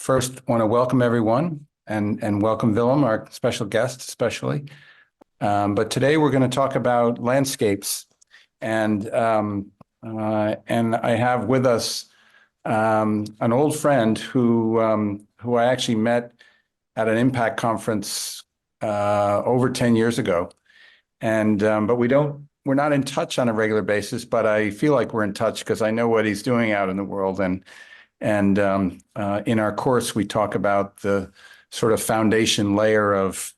first want to welcome everyone and welcome Willem, our special guest, especially. But today we're going to talk about landscapes, and I have with us an old friend who I actually met at an impact conference over 10 years ago, and but we're not in touch on a regular basis. But I feel like we're in touch because I know what he's doing out in the world, and in our course we talk about the sort of foundation layer of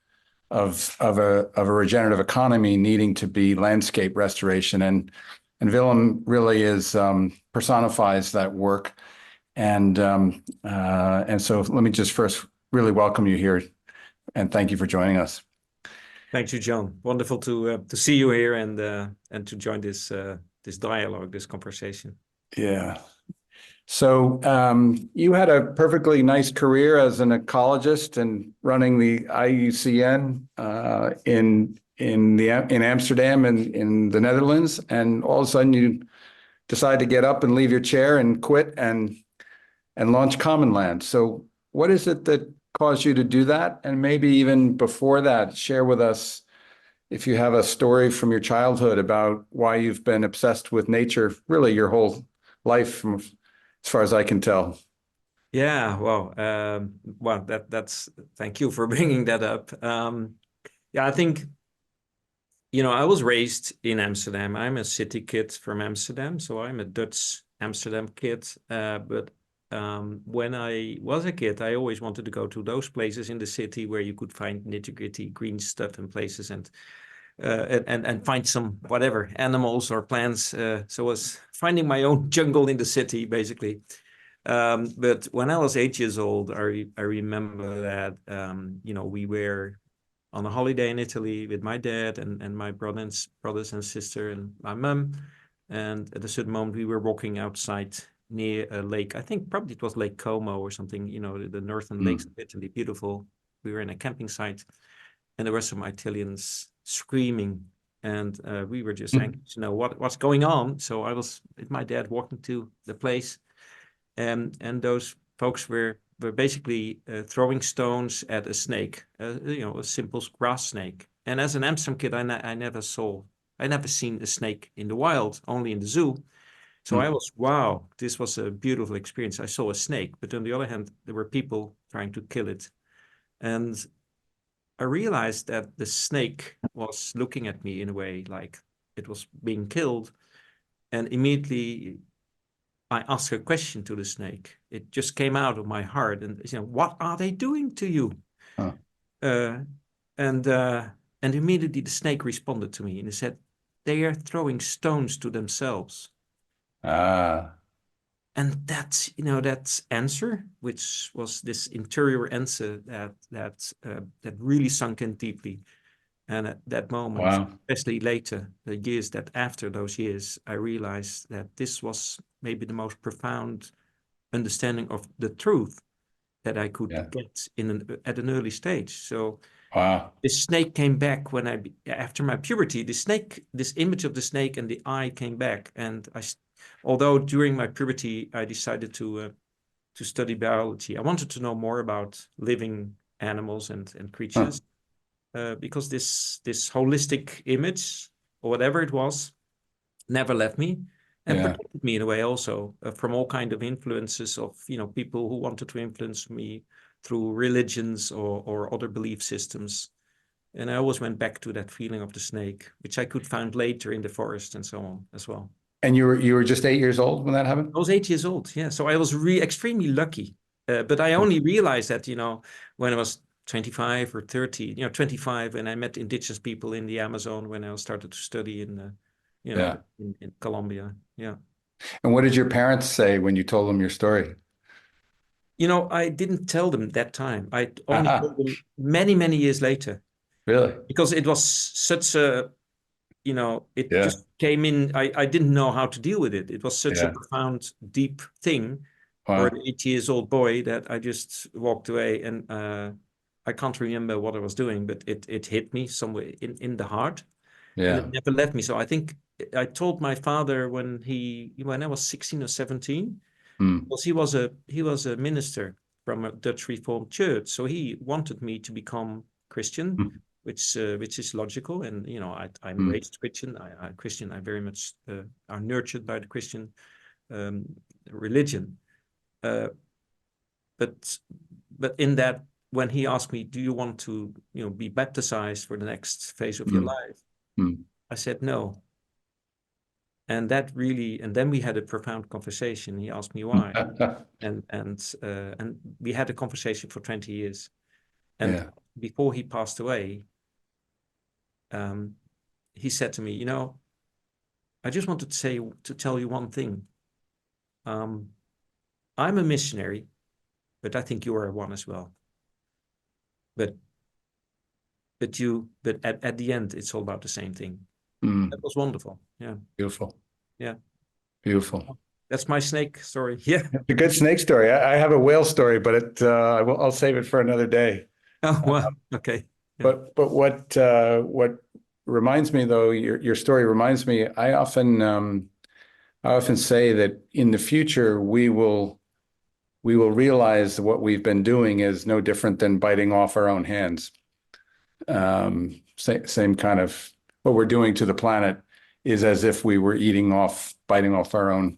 a regenerative economy needing to be landscape restoration, and Willem really is personifies that work, and so let me just first really welcome you here and thank you for joining us. Thank you, John. Wonderful to see you here and to join this dialogue, this conversation. Yeah. So you had a perfectly nice career as an ecologist and running the IUCN in Amsterdam and in the Netherlands, and all of a sudden you decide to get up and leave your chair and quit and launch Commonland. So what is it that caused you to do that? And maybe even before that, share with us if you have a story from your childhood about why you've been obsessed with nature really your whole life, as far as I can tell. Yeah, well, that's thank you for bringing that up. Yeah, I think, I was raised in Amsterdam. I'm a city kid from Amsterdam, so I'm a Dutch Amsterdam kid. But when I was a kid, I always wanted to go to those places in the city where you could find nitty-gritty green stuff and places and find some whatever animals or plants. So I was finding my own jungle in the city, basically. But when I was 8 years old, I remember that we were on a holiday in Italy with my dad and my brothers and sister and my mum. And at a certain moment, we were walking outside near a lake. I think probably it was Lake Como or something. The northern lakes of Italy, beautiful. We were in a camping site, and there were some Italians screaming, and we were just anxious to know what's going on. So I was with my dad walking to the place, and those folks were basically throwing stones at a snake, a simple grass snake. And as an Amsterdam kid, I never seen a snake in the wild, only in the zoo. So I was, wow, this was a beautiful experience. I saw a snake, but on the other hand, there were people trying to kill it. And I realized that the snake was looking at me in a way like it was being killed. And immediately I asked a question to the snake. It just came out of my heart. And, what are they doing to you? Huh. And immediately the snake responded to me and he said, they are throwing stones to themselves. And that's, that answer, which was this interior answer that really sunk in deeply. And at that moment, Wow. especially later, the years that after those years, I realized that this was maybe the most profound understanding of the truth that I could get at an early stage. So wow. This snake came back after my puberty, this image of the snake and the eye came back. And although during my puberty, I decided to study biology, I wanted to know more about living animals and creatures. Because this holistic image, or whatever it was, never left me and protected me in a way also from all kind of influences of, people who wanted to influence me through religions or other belief systems. And I always went back to that feeling of the snake, which I could find later in the forest and so on as well. And you were just 8 years old when that happened? I was 8 years old, yeah. So I was extremely lucky. But I only realized that, when I was 25 or 30, 25, and I met indigenous people in the Amazon when I started to study in Colombia. Yeah. And what did your parents say when you told them your story? I didn't tell them that time. I only told them many, many years later. Really? Because it was such a, just came in. I didn't know how to deal with it. It was such a profound, deep thing for an 8 years old boy that I just walked away, and I can't remember what I was doing, but it hit me somewhere in the heart, and it never left me. So I think I told my father when I was 16 or 17, because he was a minister, from a Dutch Reformed church, so he wanted me to become Christian, Mm. which is logical. And I'm Mm. raised Christian. I'm Christian. I very much are nurtured by the Christian religion. But in that, when he asked me, "Do you want to be baptized for the next phase of your Mm. life?" Mm. I said no. And then we had a profound conversation. He asked me why, and we had a conversation for 20 years. And Yeah. before he passed away, he said to me, "I just wanted to tell you one thing. I'm a missionary, but I think you are one as well. But at the end, it's all about the same thing." Mm. That was wonderful. Yeah, Beautiful. yeah. Beautiful. That's my snake story. Yeah. It's a good snake story. I have a whale story, but I'll save it for another day. Oh, well, okay. Yeah. But what reminds me though, your story reminds me, I often say that in the future we will realize that what we've been doing is no different than biting off our own hands. Same kind of what we're doing to the planet is as if we were biting off our own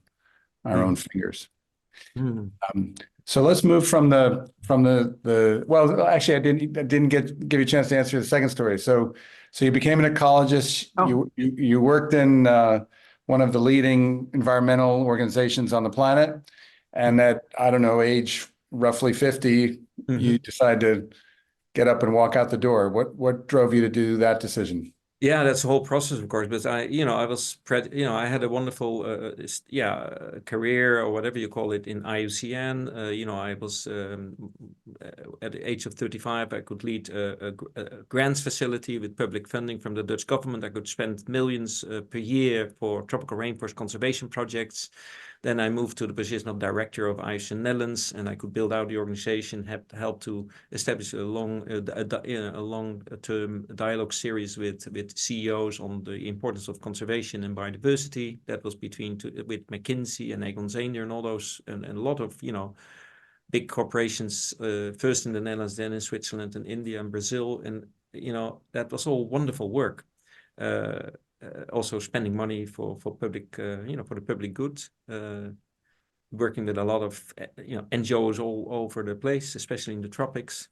fingers. Mm. So let's move from the well, actually, I didn't give you a chance to answer the second story. So you became an ecologist. Oh. You worked in one of the leading environmental organizations on the planet, and at, I don't know, age roughly 50, you decide to get up and walk out the door. What drove you to do that decision? Yeah, that's the whole process, of course. But I had a wonderful, career or whatever you call it in IUCN. I was at the age of 35, I could lead a grants facility with public funding from the Dutch government. I could spend millions per year for tropical rainforest conservation projects. Then I moved to the position of director of IUCN Netherlands, and I could build out the organization, help to establish a long-term dialogue series with CEOs on the importance of conservation and biodiversity. That was with McKinsey and Egon Zehnder and all those, and a lot of big corporations, first in the Netherlands, then in Switzerland and India and Brazil, and that was all wonderful work. Also spending money for public, for the public good, working with a lot of NGOs all over the place, especially in the tropics.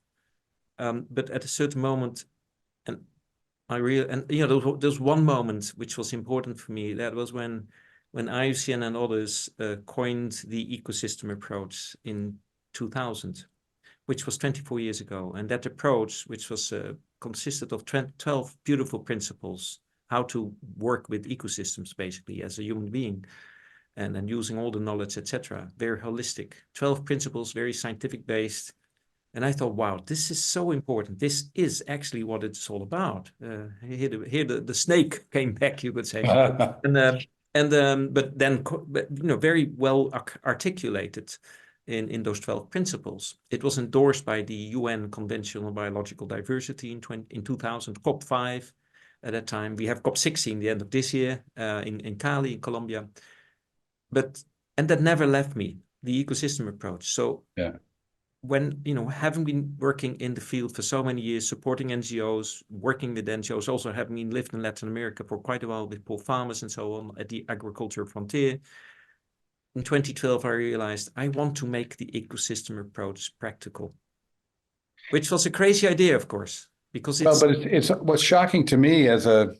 But at a certain moment, there's one moment which was important for me. That was when IUCN and others coined the ecosystem approach in 2000, which was 24 years ago. And that approach, which was consisted of 12 beautiful principles, how to work with ecosystems basically as a human being, and using all the knowledge, etc. Very holistic. 12 principles, very scientific based. And I thought, wow, this is so important. This is actually what it's all about. Here the snake came back, you could say. But then very well articulated in those 12 principles. It was endorsed by the UN Convention on Biological Diversity in 2000, COP5. At that time, we have COP16 the end of this year in Cali, in Colombia. And that never left me, the ecosystem approach. So yeah. When, having been working in the field for so many years, supporting NGOs, working with NGOs, also having lived in Latin America for quite a while with poor farmers and so on at the agriculture frontier, in 2012, I realized I want to make the ecosystem approach practical, which was a crazy idea, of course, because but it's what's shocking to me as a,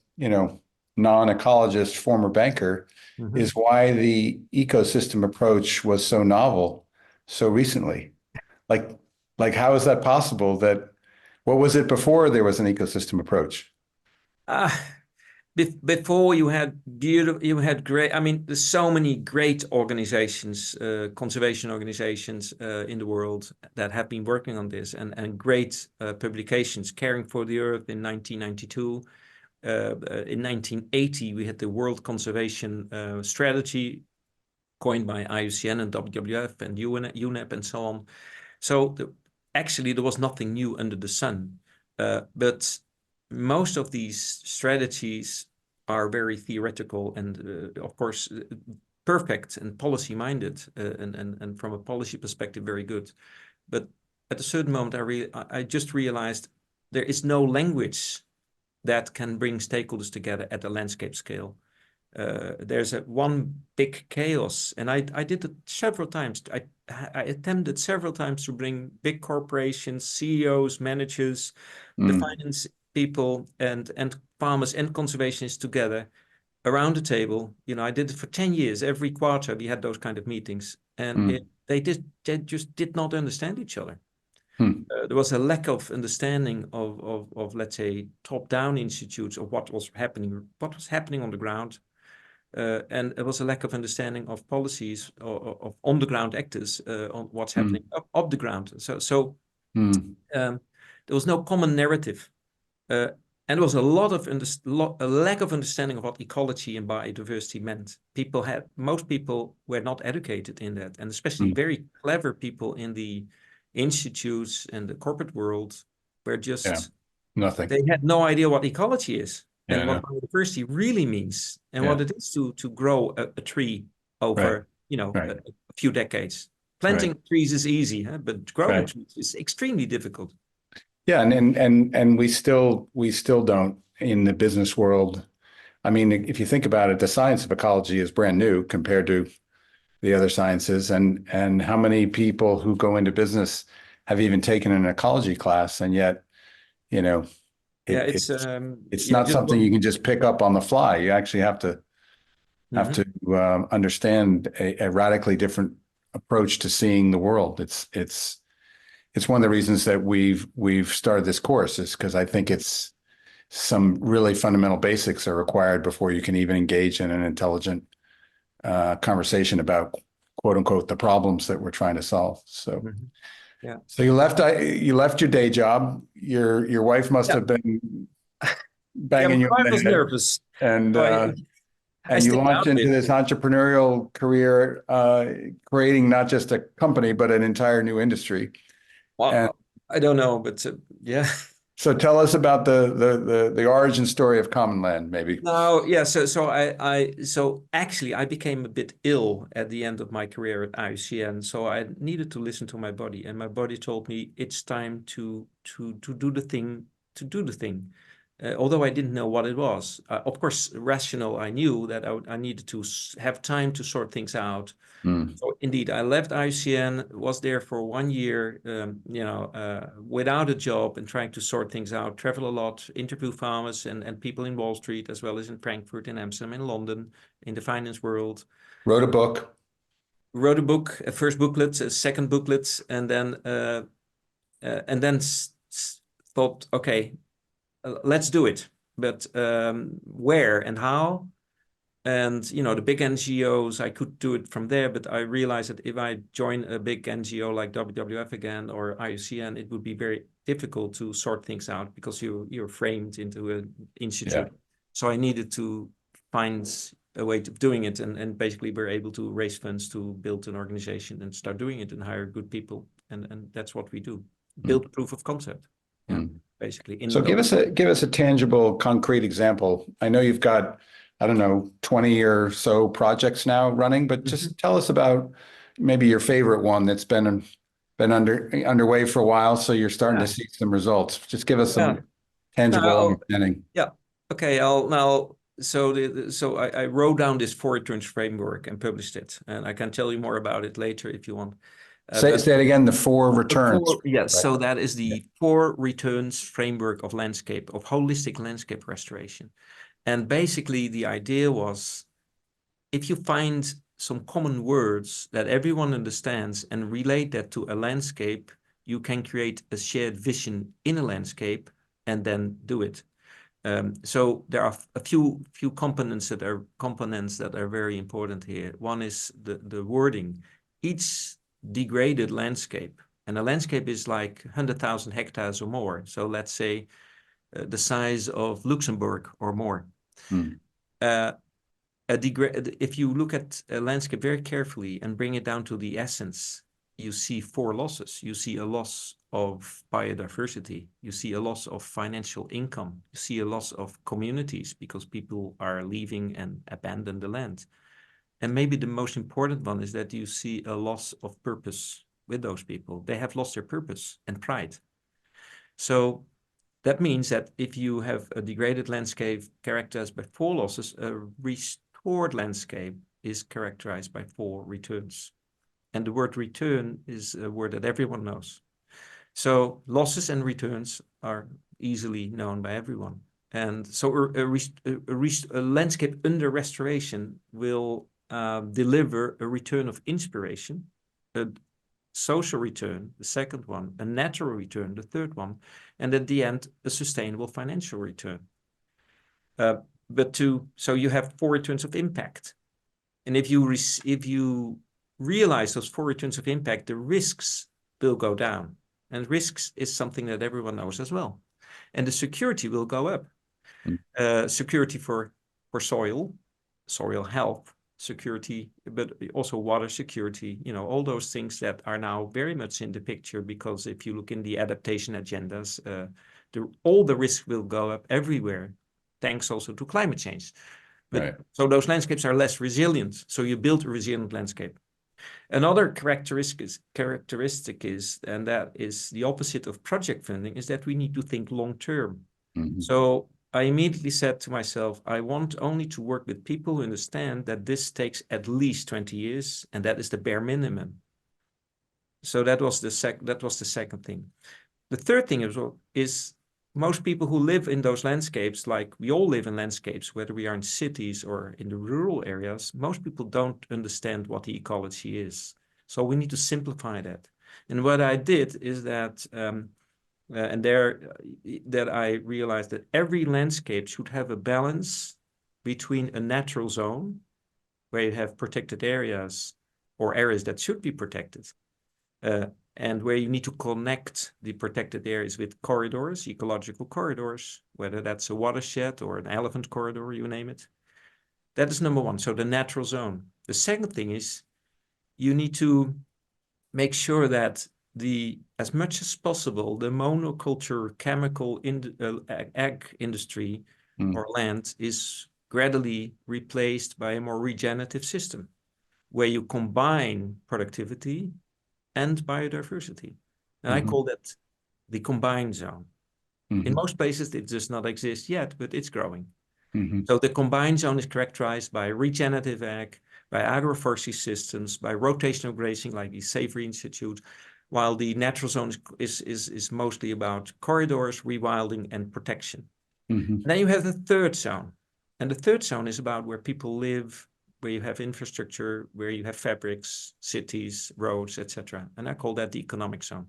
non-ecologist, former banker, is why the ecosystem approach was so novel so recently. Like how is that possible? What was it before there was an ecosystem approach? Before you had great, there's so many great organizations, conservation organizations in the world that have been working on this, and great publications. Caring for the Earth in 1992. In 1980, we had the World Conservation Strategy coined by IUCN and WWF and UNEP and so on. So actually, there was nothing new under the sun. But most of these strategies are very theoretical, and of course, perfect and policy minded, and from a policy perspective, very good. But at a certain moment, I just realized there is no language that can bring stakeholders together at a landscape scale. There's one big chaos, and I did it several times. I attempted several times to bring big corporations, CEOs, managers, the finance people, and farmers and conservationists together around the table. I did it for 10 years. Every quarter we had those kind of meetings, and they just did not understand each other. There was a lack of understanding of let's say top-down institutes of what was happening on the ground. And there was a lack of understanding of policies of on-the-ground actors on what's happening up the ground. So there was no common narrative. And there was a lack of understanding of what ecology and biodiversity meant. Most people were not educated in that, and especially very clever people in the institutes and the corporate world were just nothing. They had no idea what ecology is and what biodiversity really means, and what it is to grow a tree over a few decades. Planting trees is easy, but growing trees is extremely difficult. Yeah, and we still don't in the business world. I mean, if you think about it, the science of ecology is brand new compared to the other sciences, and how many people who go into business have even taken an ecology class, and yet, it's not something you can just pick up on the fly. You actually have to understand a radically different approach to seeing the world. It's one of the reasons that we've started this course, is because I think it's some really fundamental basics are required before you can even engage in an intelligent conversation about, quote unquote, the problems that we're trying to solve. So, so you left your day job. Your wife must have been banging you on the head. Nervous, and you launched into this entrepreneurial career, creating not just a company but an entire new industry. Well, I don't know, but yeah. So tell us about the origin story of Commonland, maybe. No, yeah. So actually I became a bit ill at the end of my career at IUCN. So I needed to listen to my body, and my body told me it's time to do the thing. Although I didn't know what it was. Of course, rational, I knew that I needed to have time to sort things out. So indeed, I left IUCN, was there for 1 year, without a job and trying to sort things out, travel a lot, interview farmers and people in Wall Street, as well as in Frankfurt, in Amsterdam, in London, in the finance world. Wrote a book, a first booklet, a second booklet, and then thought, okay, let's do it. But where and how? And, the big NGOs, I could do it from there, but I realized that if I join a big NGO like WWF again or IUCN, it would be very difficult to sort things out because you're framed into an institute. So I needed to find a way of doing it, and basically we're able to raise funds to build an organization and start doing it and hire good people. And that's what we do. Build proof of concept. Basically. So give us a tangible, concrete example. I know you've got, I don't know, 20 or so projects now running, but just tell us about maybe your favorite one that's been underway for a while, so you're starting to see some results. Just give us some tangible understanding. Yeah. Okay. So I wrote down this 4 returns framework and published it, and I can tell you more about it later if you want. Say it again, the 4 returns. Yes, right. So that is the 4 returns framework of holistic landscape restoration. And basically the idea was, if you find some common words that everyone understands and relate that to a landscape, you can create a shared vision in a landscape and then do it. So there are a few components that are very important here. One is the wording. Each degraded landscape, and a landscape is like 100,000 hectares or more. So let's say the size of Luxembourg or more. If you look at a landscape very carefully and bring it down to the essence, you see 4 losses. You see a loss of biodiversity. You see a loss of financial income. You see a loss of communities because people are leaving and abandon the land. And maybe the most important one is that you see a loss of purpose with those people. They have lost their purpose and pride. So that means that if you have a degraded landscape characterized by 4 losses, a restored landscape is characterized by 4 returns. And the word return is a word that everyone knows. So losses and returns are easily known by everyone. And so a landscape under restoration will deliver a return of inspiration, a social return, the second one, a natural return, the third one, and at the end, a sustainable financial return. So you have 4 returns of impact. And if you realize those 4 returns of impact, the risks will go down. And risks is something that everyone knows as well. And the security will go up. Security for soil health, security, but also water security, all those things that are now very much in the picture, because if you look in the adaptation agendas, all the risks will go up everywhere, thanks also to climate change. But, right. So those landscapes are less resilient. So you build a resilient landscape. Another characteristic is, and that is the opposite of project funding, is that we need to think long term. Mm-hmm. So I immediately said to myself, I want only to work with people who understand that this takes at least 20 years, and that is the bare minimum. So that was the second thing. The third thing is most people who live in those landscapes, like we all live in landscapes, whether we are in cities or in the rural areas, most people don't understand what the ecology is. So we need to simplify that. And what I did is that, that I realized that every landscape should have a balance between a natural zone, where you have protected areas or areas that should be protected, and where you need to connect the protected areas with corridors, ecological corridors, whether that's a watershed or an elephant corridor, you name it. That is number one, so the natural zone. The second thing is you need to make sure that as much as possible, the monoculture chemical ag industry or land is gradually replaced by a more regenerative system, where you combine productivity and biodiversity. And I call that the combined zone. In most places, it does not exist yet, but it's growing. So the combined zone is characterized by regenerative ag, by agroforestry systems, by rotational grazing, like the Savory Institute, while the natural zone is mostly about corridors, rewilding, and protection. And then you have the third zone. And the third zone is about where people live, where you have infrastructure, where you have fabrics, cities, roads, etc. And I call that the economic zone.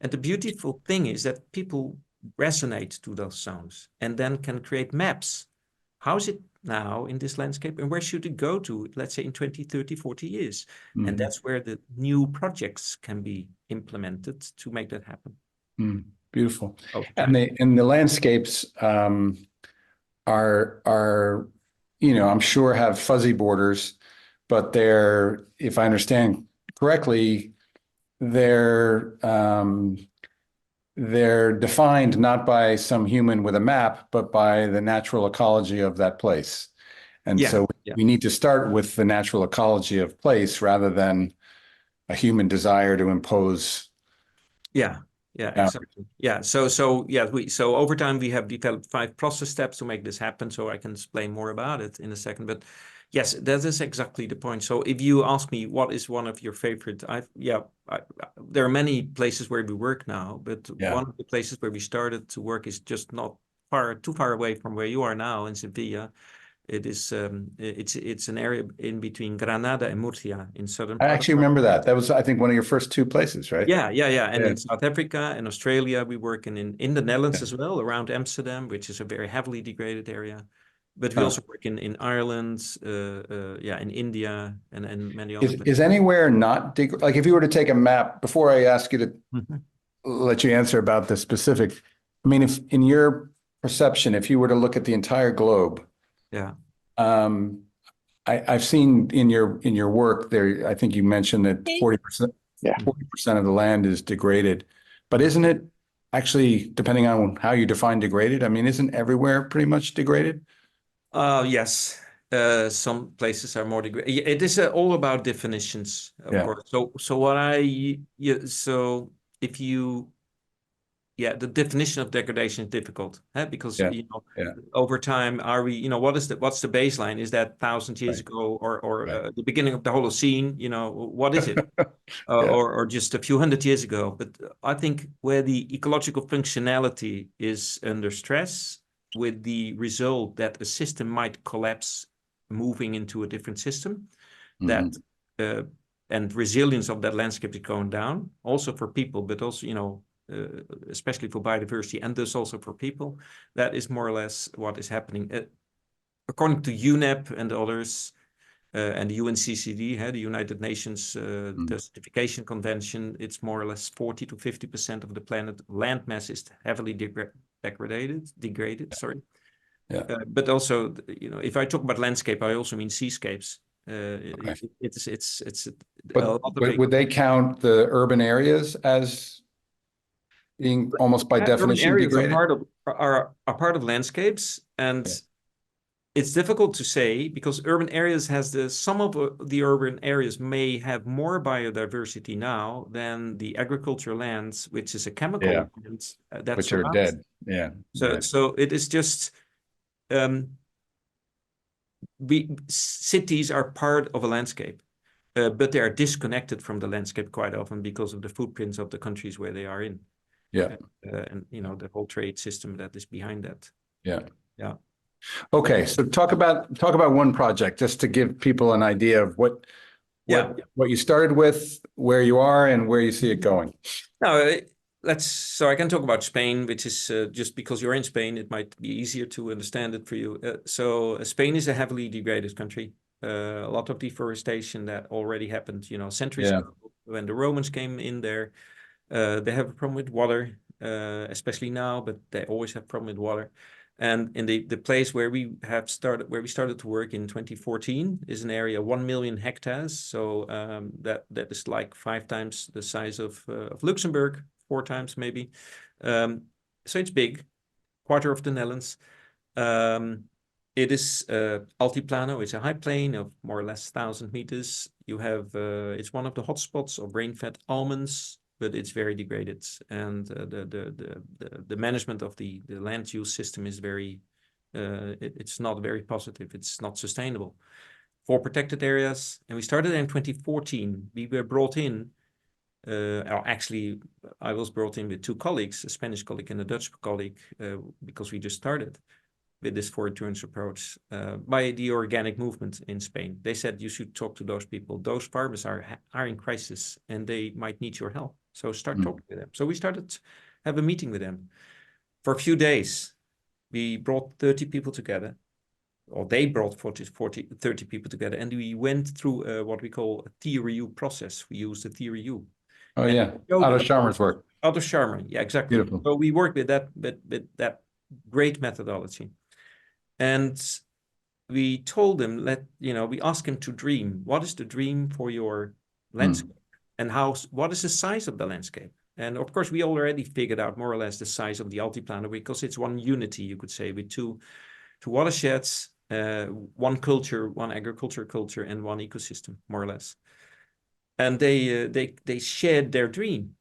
And the beautiful thing is that people resonate to those zones and then can create maps. How is it now in this landscape, and where should it go to, let's say in 20, 30, 40 years? And that's where the new projects can be implemented to make that happen. Beautiful. And the landscapes are I'm sure have fuzzy borders, but they're, if I understand correctly, they're defined not by some human with a map, but by the natural ecology of that place. And so we need to start with the natural ecology of place rather than a human desire to impose. Exactly. So over time we have developed 5 process steps to make this happen. So I can explain more about it in a second. But yes, that is exactly the point. So if you ask me what is one of your favorite, there are many places where we work now, but one of the places where we started to work is just not too far away from where you are now in Sevilla. It is it's an area in between Granada and Murcia in southern. I actually remember that. That was, I think, one of your first 2 places, right? Yeah. And in South Africa and Australia, we work in the Netherlands as well, around Amsterdam, which is a very heavily degraded area. But we also work in Ireland, in India, and many other places. Is anywhere not like, if you were to take a map, before I ask you to let you answer about the specific, I mean, if in your perception, if you were to look at the entire globe, I've seen in your work there, I think you mentioned that 40% of the land is degraded, but isn't it actually, depending on how you define degraded, I mean, isn't everywhere pretty much degraded? Yes. Some places are more degraded. It is all about definitions, of Yeah. course. So if you, the definition of degradation is difficult, because Yeah. Yeah. over time, are we, what's the baseline? Is that 1,000 years Right. ago, or Right. the beginning of the Holocene? What is it? Yeah. Or just a few hundred years ago. But I think where the ecological functionality is under stress, with the result that a system might collapse, moving into a different system, that and resilience of that landscape is going down, also for people, but also especially for biodiversity, and thus also for people. That is more or less what is happening. According to UNEP and others, and the UNCCD, the United Nations Desertification Convention, it's more or less 40 to 50% of the planet land mass is heavily degraded. Sorry. Yeah. But also, if I talk about landscape, I also mean seascapes. Okay. It's a But lot of would they count the urban areas as being almost by urban definition areas degraded? are part of landscapes, and Yeah. it's difficult to say because urban areas some of the urban areas may have more biodiversity now than the agricultural lands, which is a chemical Yeah. land that Which are surrounds. dead. Yeah. So it is just cities are part of a landscape, but they are disconnected from the landscape quite often because of the footprints of the countries where they are in. Yeah. And the whole trade system that is behind that. Yeah. Yeah. Okay, so talk about one project just to give people an idea of what you started with, where you are, and where you see it going. No, so I can talk about Spain, which is just because you're in Spain, it might be easier to understand it for you. So Spain is a heavily degraded country. A lot of deforestation that already happened, centuries ago when the Romans came in there. They have a problem with water, especially now, but they always have a problem with water. And in the place where we started to work in 2014 is an area 1 million hectares. So that is like 5 times the size of Luxembourg, 4 times maybe. So it's big, quarter of the Netherlands. It is altiplano. It's a high plain of more or less 1,000 meters. You have it's one of the hotspots of rain-fed almonds, but it's very degraded, and the management of the land use system is it's not very positive. It's not sustainable. 4 protected areas, and we started in 2014. We were brought in, or actually, I was brought in with 2 colleagues, a Spanish colleague and a Dutch colleague, because we just started with this 4 turns approach by the organic movement in Spain. They said you should talk to those people. Those farmers are in crisis, and they might need your help. So start talking to them. So we started to have a meeting with them. For a few days, we brought 30 people together, or they brought 30 people together, and we went through what we call a theory U process. We used the theory U. Oh, yeah. Otto Scharmer's work. Otto Scharmer, yeah, exactly. Beautiful. So we worked with that great methodology. And we told them, we asked him to dream. What is the dream for your landscape? And what is the size of the landscape? And of course, we already figured out more or less the size of the altiplano, because it's one unity, you could say, with two watersheds, one culture, one agriculture culture, and one ecosystem, more or less. And they shared their dream.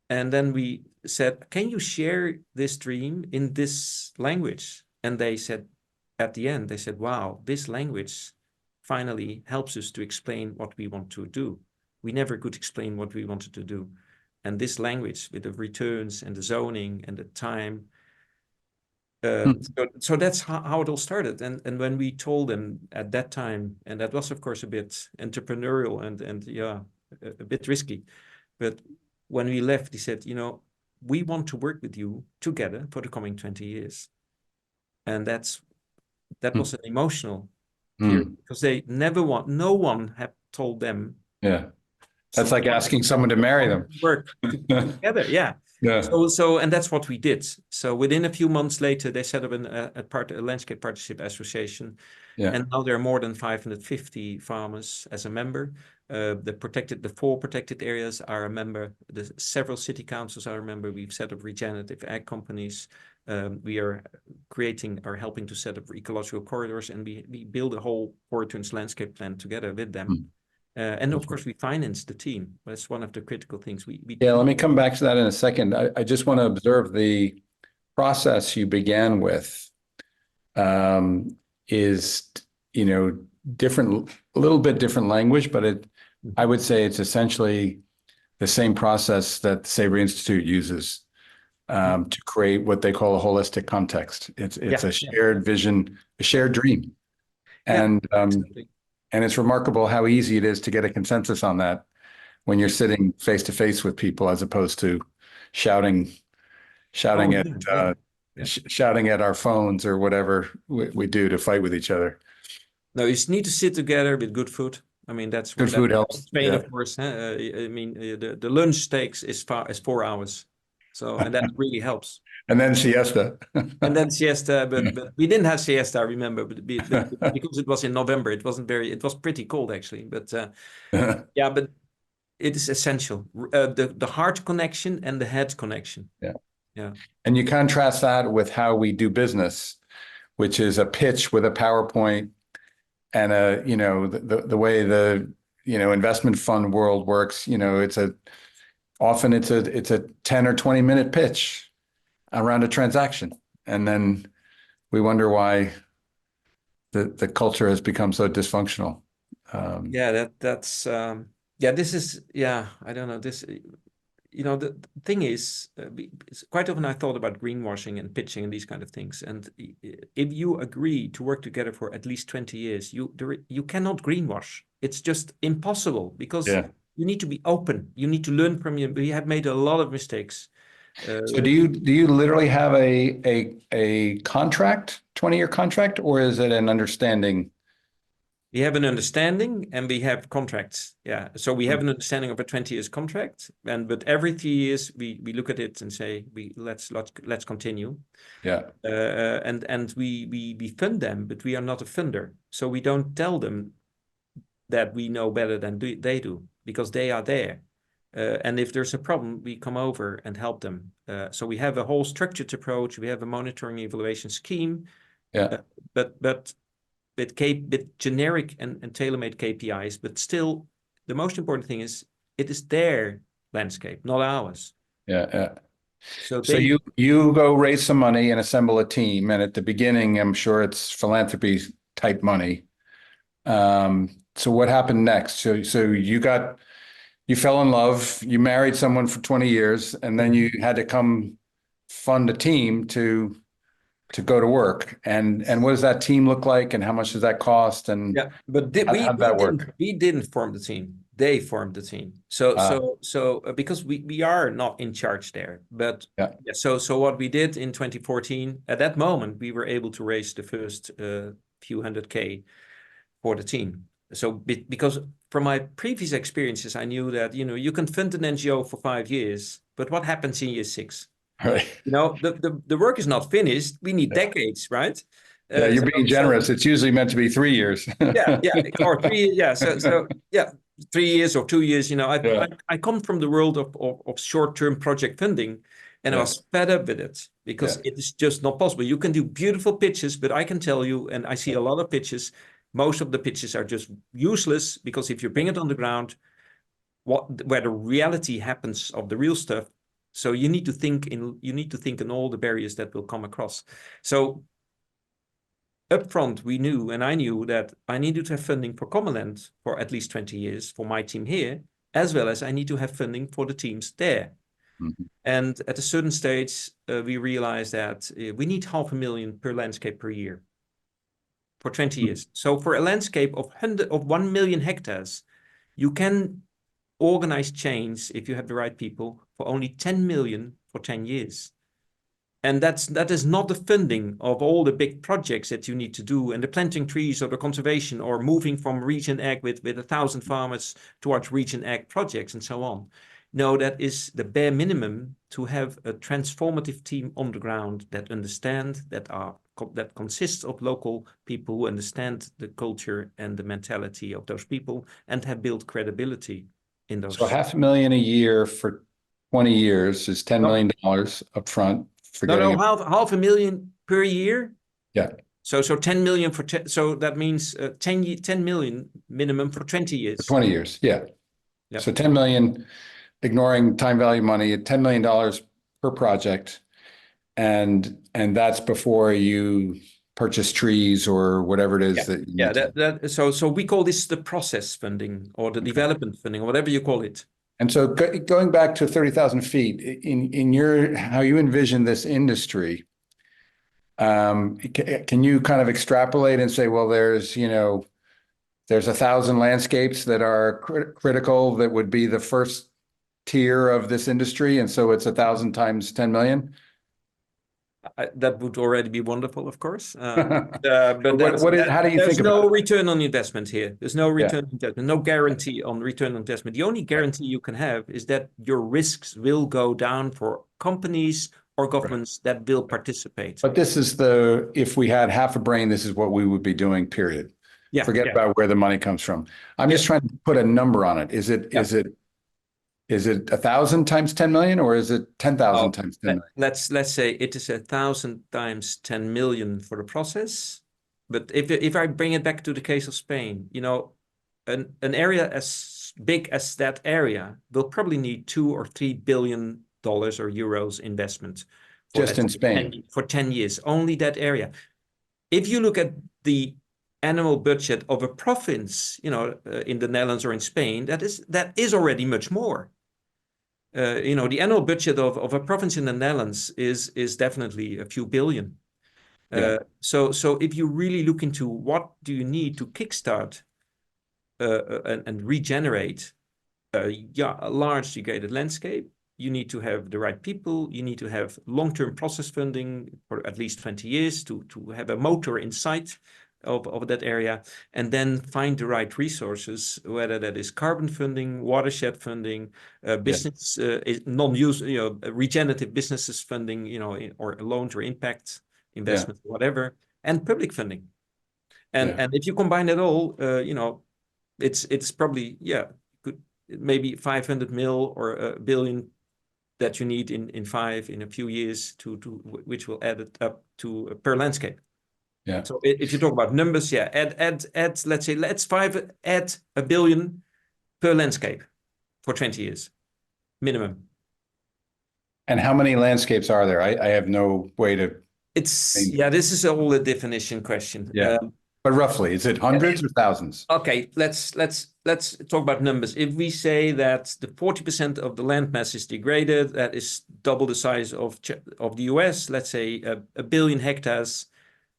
And then we said, can you share this dream in this language? And they said, at the end, they said, wow, this language finally helps us to explain what we want to do. We never could explain what we wanted to do. And this language with the returns and the zoning and the time. So that's how it all started. And when we told them at that time, and that was, of course, a bit entrepreneurial and a bit risky. But when we left, he said, we want to work with you together for the coming 20 years. And that was an emotional period, because no one had told them. Yeah. That's like asking someone to marry them. Work together, yeah. Yeah. So, and that's what we did. So within a few months later, they set up a landscape partnership association. Yeah. And now there are more than 550 farmers as a member. the 4 protected areas are a member. The several city councils are a member. We've set up regenerative ag companies. We are helping to set up ecological corridors, and we build a whole Fullerton's landscape plan together with them. And of course, we finance the team. That's one of the critical things. Yeah, let me come back to that in a second. I just want to observe the process you began with is, different, a little bit different language, but I would say it's essentially the same process that the Savory Institute uses to create what they call a holistic context. It's a shared vision, a shared dream. And it's remarkable how easy it is to get a consensus on that when you're sitting face to face with people, as opposed to shouting at our phones or whatever we do to fight with each other. No, you need to sit together with good food. I mean, that's good food helps. Spain, of course. I mean, the lunch takes is 4 hours, so and that really helps. And then siesta. And then siesta, but we didn't have siesta, I remember, but because it was in November, it was pretty cold actually. But yeah, but it is essential. The heart connection and the head connection. Yeah. And you contrast that with how we do business, which is a pitch with a PowerPoint and the way the investment fund world works. Often it's a 10 or 20 minute pitch around a transaction, and then we wonder why the culture has become so dysfunctional. This is I don't know this. The thing is, quite often I thought about greenwashing and pitching and these kind of things. And if you agree to work together for at least 20 years, you cannot greenwash. It's just impossible, because you need to be open. You need to learn from you. We have made a lot of mistakes. So do you literally have a contract, 20-year contract, or is it an understanding? We have an understanding and we have contracts. Yeah. So we have an understanding of a 20 years contract, but every 3 years we look at it and say, let's continue. Yeah. And we fund them, but we are not a funder. So we don't tell them that we know better than they do, because they are there. And if there's a problem, we come over and help them. So we have a whole structured approach. We have a monitoring evaluation scheme. Yeah. But with generic and tailor-made KPIs, but still the most important thing is it is their landscape, not ours. Yeah. So you go raise some money and assemble a team, and at the beginning, I'm sure it's philanthropy type money. So what happened next? So you fell in love, you married someone for 20 years, and then you had to come fund a team to go to work. And what does that team look like, and how much does that cost? And but how'd that work? We didn't form the team. They formed the team. So because we are not in charge there. But so what we did in 2014, at that moment, we were able to raise the first few $100K for the team. So because from my previous experiences, I knew that, you can fund an NGO for 5 years, but what happens in year 6? Right. The work is not finished. We need decades, right? You're being generous. It's usually meant to be 3 years. Or 3 years. Yeah. So 3 years or 2 years. I come from the world of short-term project funding, and I was fed up with it, because it is just not possible. You can do beautiful pitches, but I can tell you, and I see a lot of pitches, most of the pitches are just useless, because if you bring it on the ground, where the reality happens of the real stuff, so you need to think in all the barriers that will come across. So upfront, I knew that I needed to have funding for Commonland for at least 20 years for my team here, as well as I need to have funding for the teams there. Mm-hmm. And at a certain stage, we realized that we need $500,000 per landscape per year for 20 years. So for a landscape of 1 million hectares, you can organize change, if you have the right people, for only 10 million for 10 years. And that is not the funding of all the big projects that you need to do, and the planting trees or the conservation, or moving from region ag with 1,000 farmers towards region ag projects and so on. No, that is the bare minimum to have a transformative team on the ground that understand, that consists of local people who understand the culture and the mentality of those people and have built credibility in those. So $500,000 a year for 20 years is $10 million up front for getting it. Half a million per year. Yeah. So 10 million so that means 10 million minimum for 20 years. For 20 years, yeah. Yep. So 10 million, ignoring time value money, $10 million per project. And that's before you purchase trees or whatever it is that you need. So we call this the process funding or the development funding or whatever you call it. And so going back to 30,000 feet, in your how you envision this industry, can you kind of extrapolate and say, well, there's 1,000 landscapes that are critical that would be the first tier of this industry, and so it's 1,000 times 10 million? That would already be wonderful, of course. But how do you think about it? There's no return on investment here. There's no return on investment, no guarantee on return on investment. The only guarantee you can have is that your risks will go down for companies or governments that will participate. But this is if we had half a brain, this is what we would be doing, period. Forget about where the money comes from. I'm just trying to put a number on it. Is it 1,000 times 10 million, or is it 10,000 times 10 million? Let's say it is 1,000 times 10 million for the process. But if I bring it back to the case of Spain, an area as big as that area will probably need $2 or $3 billion or euros investment. Just in Spain. For 10 years, only that area. If you look at the annual budget of a province, in the Netherlands or in Spain, that is already much more. The annual budget of a province in the Netherlands is definitely a few billion. So if you really look into what do you need to kickstart and regenerate a large degraded landscape, you need to have the right people. You need to have long-term process funding for at least 20 years to have a motor in sight of that area, and then find the right resources, whether that is carbon funding, watershed funding, business non-use, regenerative businesses funding, or loans or impact investment, whatever, and public funding. And if you combine it all, it's probably maybe 500 mil or a billion that you need in a few years which will add it up to per landscape. Yeah. So if you talk about numbers, add let's say add $1 billion per landscape for 20 years minimum. And how many landscapes are there? I have no way to. This is all a definition question. Yeah. But roughly, is it hundreds or thousands? Okay, let's talk about numbers. If we say that the 40% of the land mass is degraded, that is double the size of the US. Let's say a billion hectares.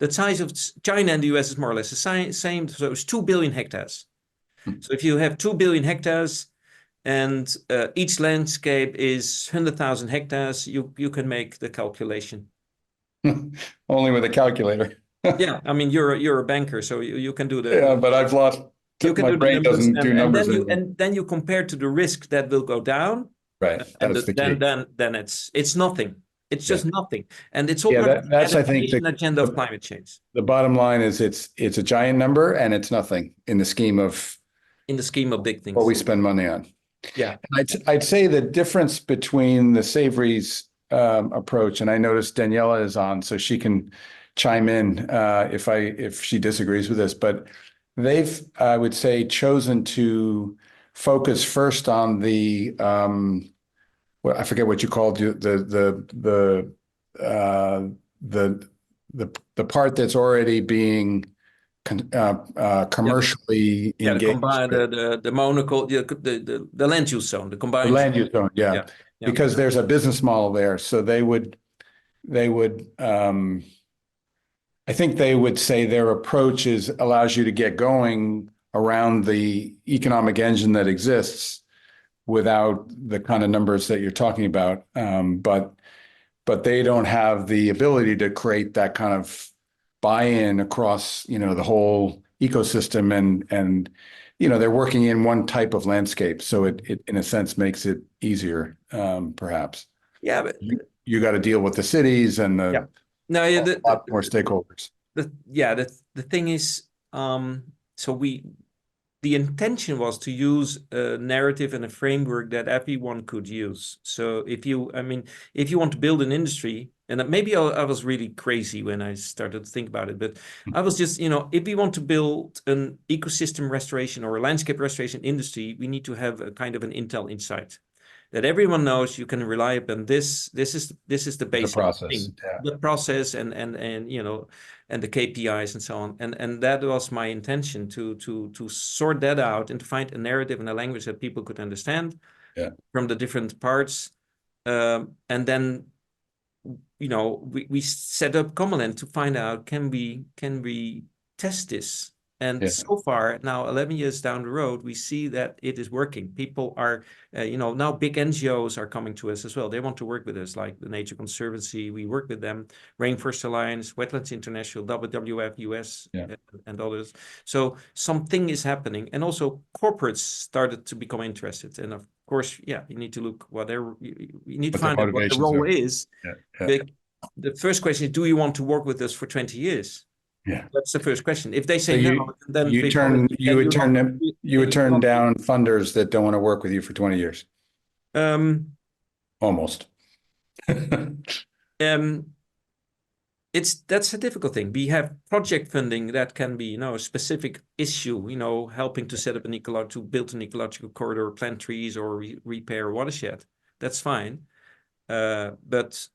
The size of China and the US is more or less the same. So it's 2 billion hectares. So if you have 2 billion hectares and each landscape is 100,000 hectares, you can make the calculation. Only with a calculator. Yeah, I mean you're a banker, so you can do the. Yeah, but I've lost. My brain doesn't do numbers. And then you compare to the risk that will go down. Right. That's the key. Then it's nothing. It's just nothing, and it's all that's I think the agenda of climate change. The bottom line is it's a giant number and it's nothing in the scheme of big things. What we spend money on. Yeah, I'd say the difference between the Savory's approach, and I noticed Daniela is on, so she can chime in if she disagrees with this, but they've, I would say, chosen to focus first on the I forget what you called the part that's already being commercially engaged. The monocle, the land use zone, the combined land use zone, because there's a business model there. So they would I think they would say their approach allows you to get going around the economic engine that exists without the kind of numbers that you're talking about. But they don't have the ability to create that kind of buy-in across, the whole ecosystem. And they're working in one type of landscape, so it in a sense makes it easier, perhaps. Yeah, but You got to deal with the cities and yeah. No, yeah, a lot more stakeholders. the thing is, so the intention was to use a narrative and a framework that everyone could use. So if you want to build an industry, and maybe I was really crazy when I started to think about it, but I was just, if we want to build an ecosystem restoration or a landscape restoration industry, we need to have a kind of an Intel insight that everyone knows you can rely upon this. This is the basic process, thing, yeah. the process and the KPIs and so on. And that was my intention to sort that out and to find a narrative and a language that people could understand from the different parts. And then, we set up Commonland to find out, can we test this? And so far, now 11 years down the road, we see that it is working. People are, now big NGOs are coming to us as well. They want to work with us, like the Nature Conservancy. We work with them, Rainforest Alliance, Wetlands International, WWF US, and others. So something is happening. And also corporates started to become interested. And of course, you need to look you need to find out what the role is. The first question is, do you want to work with us for 20 years? Yeah, that's the first question. If they say no, then you would turn down funders that don't want to work with you for 20 years. Almost. That's a difficult thing. We have project funding that can be, a specific issue, helping to set up to build an ecological corridor, plant trees, or repair a watershed. That's fine. But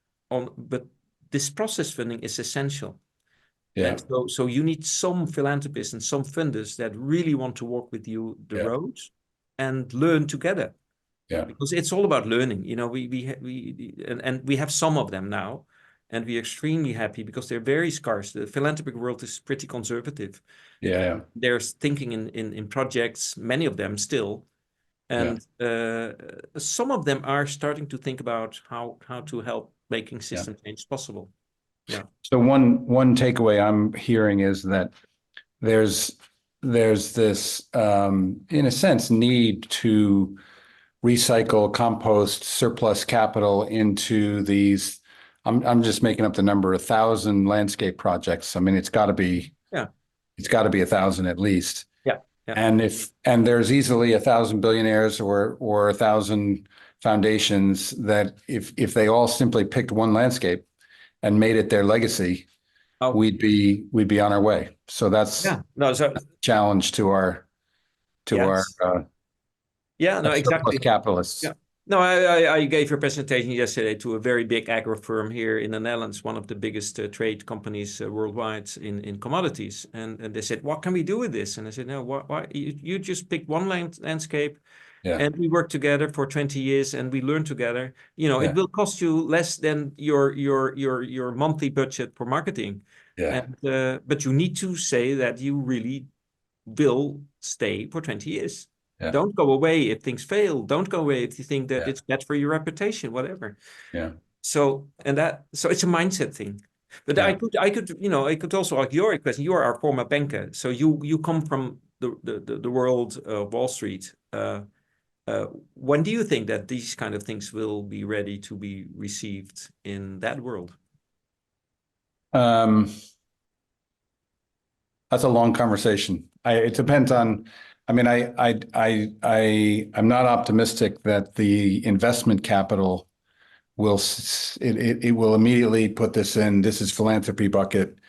this process funding is essential. Yeah. And so you need some philanthropists and some funders that really want to walk with you the road and learn together. Yeah. Because it's all about learning. We have some of them now, and we're extremely happy because they're very scarce. The philanthropic world is pretty conservative. Yeah. They're thinking in projects, many of them still. And some of them are starting to think about how to help making system change possible. Yeah. So one takeaway I'm hearing is that there's this in a sense need to recycle, compost surplus capital into these. I'm just making up the number, 1,000 landscape projects. I mean, it's got to be 1,000 at least. Yeah. And there's easily 1,000 billionaires or 1,000 foundations that if they all simply picked one landscape and made it their legacy, we'd be on our way. So that's a challenge to our exactly capitalists. Yeah. No, I gave a presentation yesterday to a very big agro firm here in the Netherlands, one of the biggest trade companies worldwide in commodities, and they said, "What can we do with this?" And I said, "No, why you just pick one landscape." Yeah. And we work together for 20 years and we learn together. It will cost you less than your monthly budget for marketing. Yeah. And, but you need to say that you really will stay for 20 years. Yeah. Don't go away if things fail. Don't go away if you think that it's bad for your reputation, whatever. Yeah. So it's a mindset thing. But I could also ask your question. You are our former banker, so you come from the world of Wall Street. When do you think that these kind of things will be ready to be received in that world? That's a long conversation. It depends on. I mean, I'm not optimistic that the investment capital will immediately put this in. This is philanthropy bucket,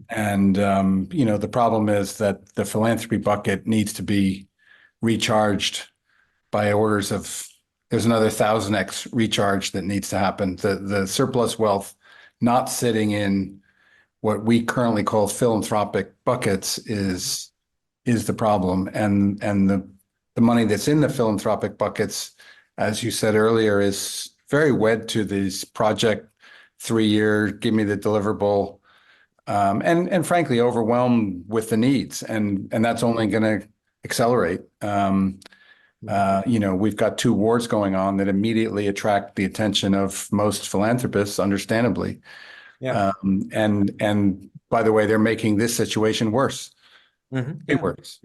and the problem is that the philanthropy bucket needs to be recharged by orders of. There's another 1,000x recharge that needs to happen. The surplus wealth not sitting in what we currently call philanthropic buckets is the problem, and the money that's in the philanthropic buckets, as you said earlier, is very wed to this project 3-year, give me the deliverable, and frankly overwhelmed with the needs, and that's only going to accelerate. We've got 2 wars going on that immediately attract the attention of most philanthropists, understandably. Yeah. And by the way, they're making this situation worse. It works.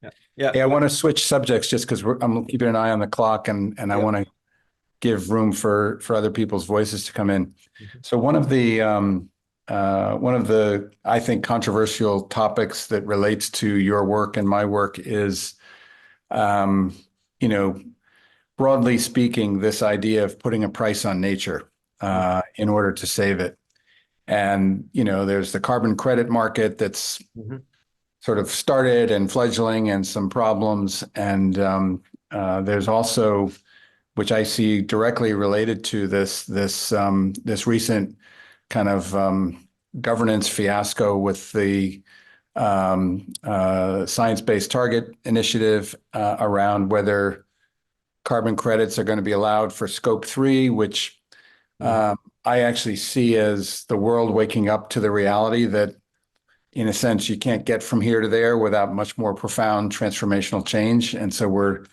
Yeah. Yeah. Hey, I want to switch subjects just because I'm keeping an eye on the clock and I Yeah. want to give room for other people's voices to come in. Mhm. So one of the I think controversial topics that relates to your work and my work is um, you know, broadly speaking, this idea of putting a price on nature in order to save it. And there's the carbon credit market that's Mhm. sort of started and fledgling and some problems. And there's also, which I see directly related to this recent kind of governance fiasco with the science-based target initiative around whether carbon credits are going to be allowed for scope 3, which I actually see as the world waking up to the reality that in a sense, you can't get from here to there without much more profound transformational change. And so we're,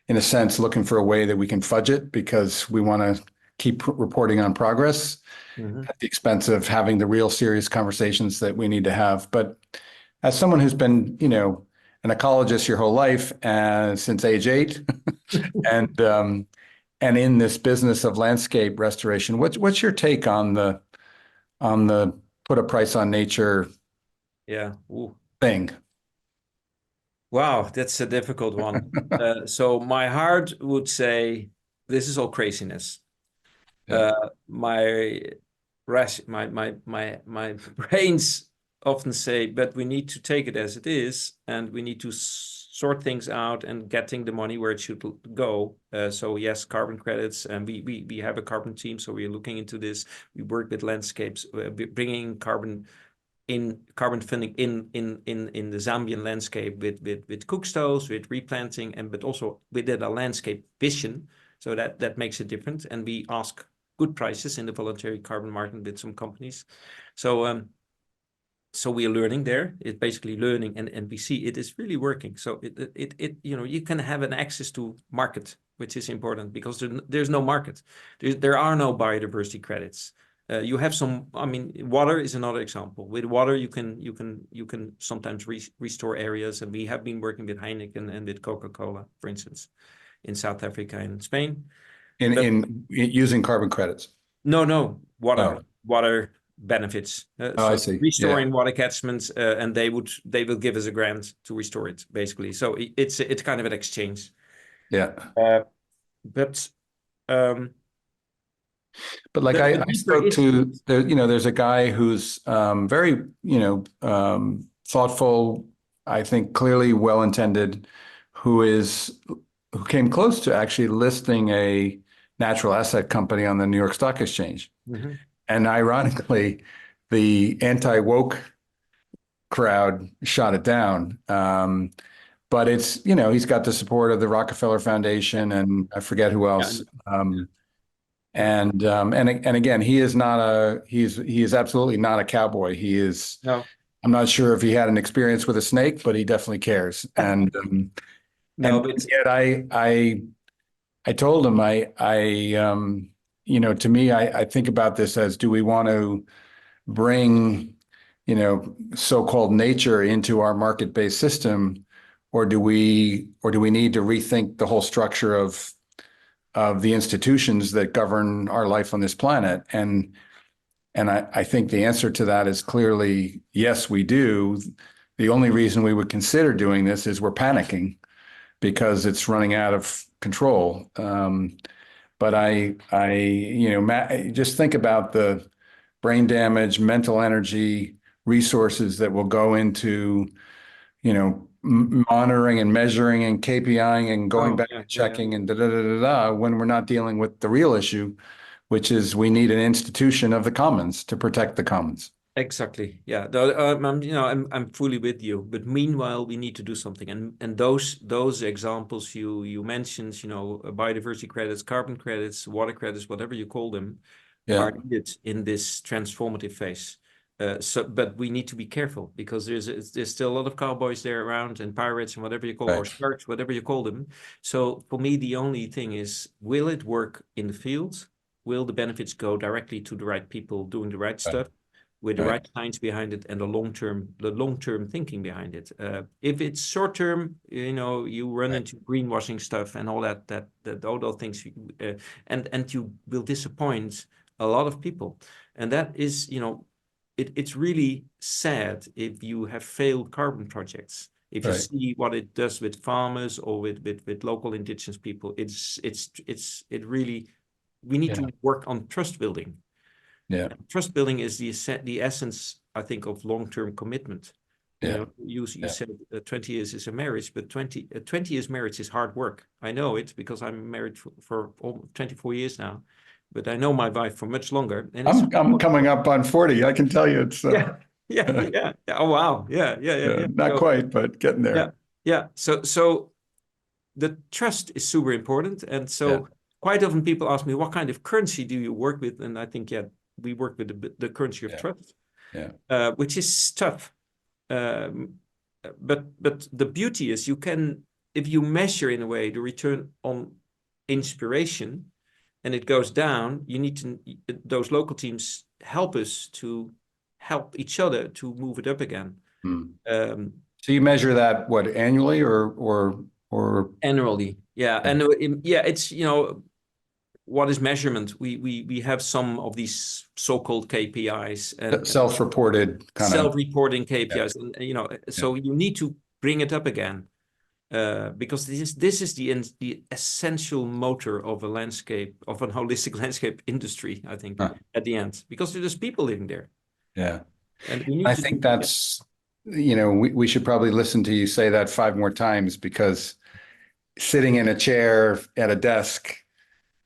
in a sense, looking for a way that we can fudge it because we want to keep reporting on progress at the expense of having the real serious conversations that we need to have. But as someone who's been, an ecologist your whole life since age 8, and in this business of landscape restoration, what's your take on the put a price on nature Yeah. Ooh. thing? Wow, that's a difficult one. So my heart would say this is all craziness. Yeah. My my brains often say, but we need to take it as it is, and we need to sort things out and getting the money where it should go. So yes, carbon credits, and we have a carbon team, so we're looking into this. We work with landscapes, bringing carbon funding in the Zambian landscape with cook stoves, with replanting, but also within a landscape vision. So that makes it different. And we ask good prices in the voluntary carbon market with some companies. So we are learning there. It's basically learning, and we see it is really working. So it you can have an access to market, which is important because there's no market. There are no biodiversity credits. You have some. I mean, water is another example. With water, you can sometimes restore areas, and we have been working with Heineken and with Coca-Cola, for instance, in South Africa and Spain. In using carbon credits. No, Oh, water benefits. I So see. Yeah. restoring water catchments, and they will give us a grant to restore it, basically. So it's kind of an exchange. Yeah. But um, But like the I deeper spoke issue to there's a guy who's very, thoughtful, I think clearly well-intended, who came close to actually listing a natural asset company on the New York Stock Exchange. Mhm. And ironically, the anti-woke crowd shot it down. But it's, he's got the support of the Rockefeller Foundation and I forget who Yeah, else. yeah. And again, he is absolutely not a cowboy. No, I'm not sure if he had an experience with a snake, but he definitely cares. no, And but yet I told him to me, I think about this as, do we want to bring, so-called nature into our market-based system, or do we need to rethink the whole structure of the institutions that govern our life on this planet? And I think the answer to that is clearly yes, we do. The only reason we would consider doing this is we're panicking because it's running out of control. But just think about the brain damage, mental energy, resources that will go into, monitoring and measuring and KPIing and going oh back yeah, and yeah, yeah. checking and when we're not dealing with the real issue, which is we need an institution of the commons to protect the commons. Exactly. Yeah. I'm fully with you. But meanwhile, we need to do something. And those examples you mentioned, biodiversity credits, carbon credits, water credits, whatever you call them, Yeah, are needed in this transformative phase. But we need to be careful because there's still a lot of cowboys there around and pirates and whatever you call, or right, sharks, whatever you call them. So for me, the only thing is, will it work in the field? Will the benefits go directly to the right people doing the right right. stuff? with the Right. right science behind it and the long-term thinking behind it. If it's short-term, you run Right. into greenwashing stuff and all all those things, and you will disappoint a lot of people. And that is, it's really sad if you have failed carbon projects. If you Right. see what it does with farmers or with local indigenous people, it really, we need to work on trust building. Yeah. Trust building is the essence, I think, of long-term commitment. Yeah. You said 20 years is a marriage, but 20 years marriage is hard work. I know it because I'm married for 24 years now, but I know my wife for much longer. And I'm coming up on 40. I can tell you it's yeah. Oh wow, yeah. not So, quite, but getting there. yeah. So the trust is super important, and so quite often people ask me, what kind of currency do you work with? And I think we work with the currency of trust, which is tough. But the beauty is if you measure in a way the return on inspiration, and it goes down, those local teams help us to help each other to move it up again. So you measure that what, annually or Annually? Yeah, and it's what is measurement? We have some of these so-called KPIs and self-reported kind of self-reporting KPIs, and so you need to bring it up again, because this is the essential motor of a landscape, of an holistic landscape industry, I think, at the end, because there's people living there. Yeah. And we need I think that's, we should probably listen to you say that 5 more times, because sitting in a chair at a desk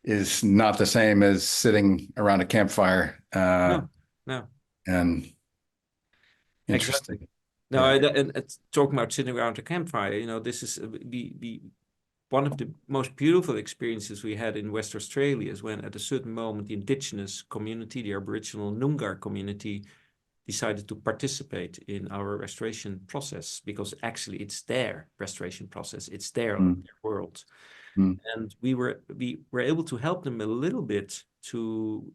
is not the same as sitting around a campfire. No. And interesting. Exactly. No, and talking about sitting around a campfire, this is one of the most beautiful experiences we had in West Australia, is when at a certain moment the indigenous community, the Aboriginal Noongar community, decided to participate in our restoration process, because actually it's their restoration process, it's their world. And we were able to help them a little bit to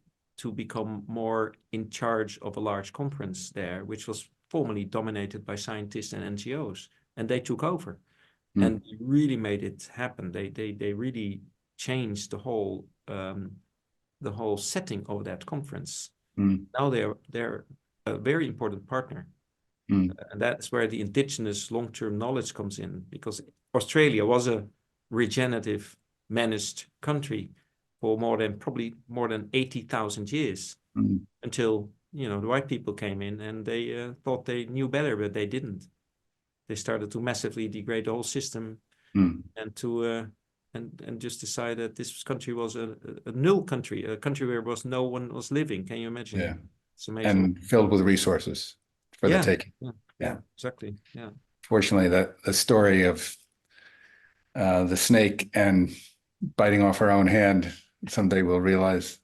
become more in charge of a large conference there, which was formerly dominated by scientists and NGOs, and they took over and really made it happen. They really changed the whole setting of that conference. Now they're a very important partner, and that's where the indigenous long-term knowledge comes in, because Australia was a regenerative managed country for probably more than 80,000 years, until the white people came in and they thought they knew better, but they didn't. They started to massively degrade the whole system, and to and just decide that this country was a null country, a country where no one was living. Can you imagine? Yeah. It's amazing. And filled with resources for the taking. Yeah, exactly. Yeah. Fortunately, the story of the snake and biting off her own hand, someday we'll realize